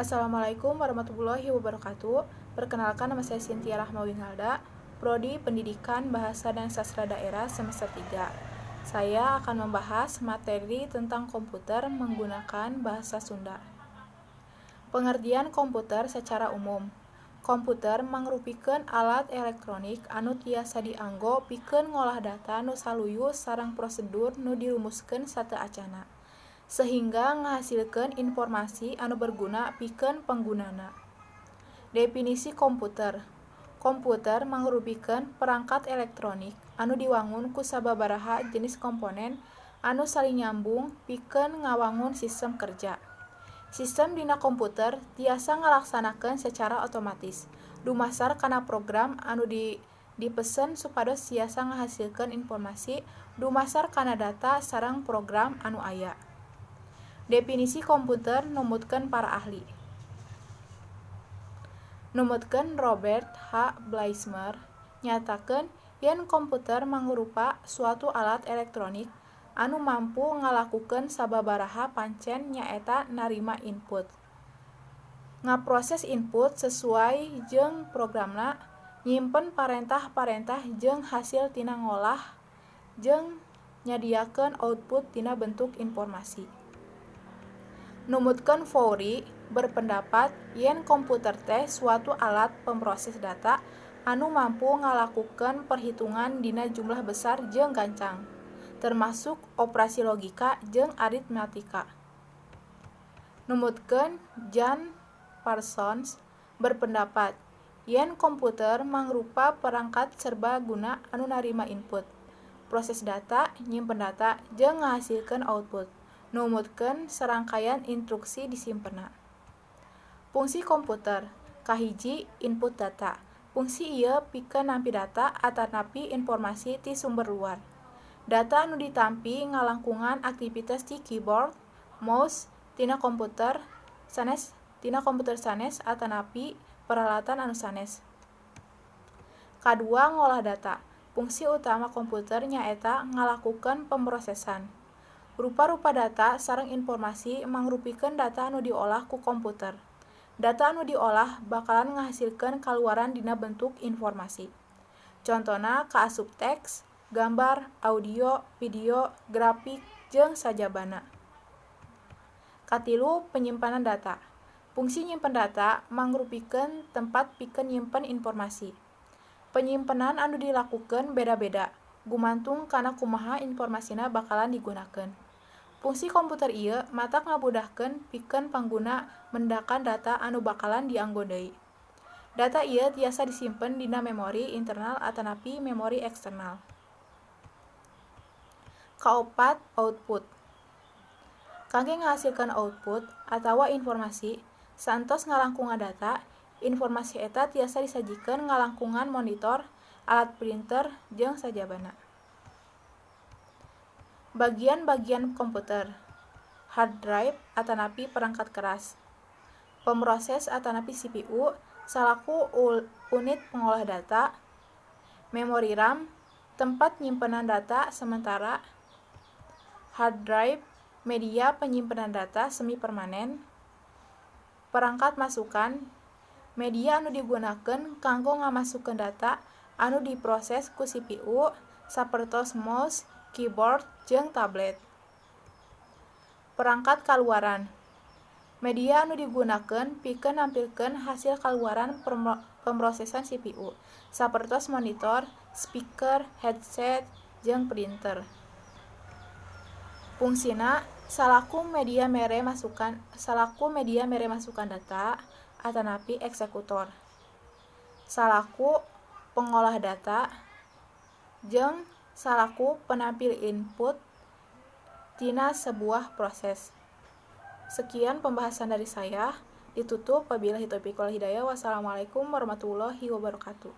Assalamualaikum warahmatullahi wabarakatuh. Perkenalkan, nama saya Cynthia Rahmawinalda, Prodi Pendidikan Bahasa dan Sastra Daerah semester 3. Saya akan membahas materi tentang komputer menggunakan bahasa Sunda. Pengertian komputer secara umum. Komputer mangrupikeun alat elektronik anu tiasa dianggo pikeun ngolah data nu saluyu sareng prosedur nu dirumuskeun sateuacana, sehingga ngahasilkeun informasi anu berguna pikeun penggunana. Definisi komputer. Komputer mangrupikeun perangkat elektronik anu diwangun ku sababaraha jenis komponen anu saling nyambung pikeun ngawangun sistem kerja. Sistem dina komputer tiasa ngalaksanakeun secara otomatis, dumasar kana program anu dipesen supados tiasa ngahasilkeun informasi dumasar kana data sareng program anu aya. Definisi komputer numutkeun para ahli. Numutkeun Robert H. Blaismer nyatakeun yen komputer mangrupa suatu alat elektronik anu mampu ngalakukeun sababaraha pancen nyaeta narima input, ngaproses input sesuai jeung programna, nyimpen parentah-parentah jeung hasil tina ngolah, jeung nyadiakeun output tina bentuk informasi. Numutkeun Fourie berpendapat yen komputer teh suatu alat pemroses data anu mampu ngalakukeun perhitungan dina jumlah besar jeung gancang, termasuk operasi logika jeung aritmatika. Numutkeun Jan Parsons berpendapat yen komputer mangrupa perangkat serbaguna anu narima input, proses data, nyimpen data, jeung ngahasilkeun output. Numutkeun serangkaian instruksi disimpenna. Fungsi komputer. Kahiji, input data. Fungsi ieu pikeun nampi data atanapi informasi ti sumber luar. Data anu ditampi ngalangkungan aktivitas ti keyboard, mouse tina komputer sanes atanapi peralatan anu sanes. Kadua, ngolah data. Fungsi utama komputer nyaeta ngalakukeun pemrosesan. Rupa-rupa data sareng informasi mangrupikeun data anu diolah ku komputer. Data anu diolah bakalan ngahasilkeun kaluaran dina bentuk informasi. Contona kaasup teks, gambar, audio, video, grafik, jeung sajabana. Katilu, penyimpanan data. Fungsi nyimpen data mangrupikeun tempat pikeun nyimpen informasi. Penyimpenan anu dilakukeun beda-beda, gumantung kana kumaha informasina bakalan digunakeun. Fungsi komputer ieu matak ngabudahkeun pikeun pangguna mendakan data anu bakalan dianggo deui. Data ieu tiasa disimpen dina memori internal atanapi memori eksternal. Kaopat, output. Kangge ngahasilkeun output atawa informasi saentos ngalangkungan data, informasi eta tiasa disajikeun ngalangkungan monitor, alat printer, jeung sajabana. Bagian-bagian komputer. Hard drive atanapi perangkat keras. Pemroses atanapi CPU salaku unit pengolah data. Memori RAM tempat nyimpenan data sementara. Hard drive media penyimpanan data semi permanen. Perangkat masukan media anu digunakeun kanggo ngamasukeun data anu diproses ku CPU sapertos mouse, keyboard, jeung tablet. Perangkat kaluaran media anu digunakeun pikeun nampilkeun hasil kaluaran pemrosesan CPU sapertos monitor, speaker, headset, jeung printer. Fungsina salaku media mere masukan data atanapi eksekutor, salaku pengolah data, jeung salaku penampil input tina sebuah proses. Sekian pembahasan dari saya. Ditutup wabillahi taufiq wal hidayah. Wassalamualaikum warahmatullahi wabarakatuh.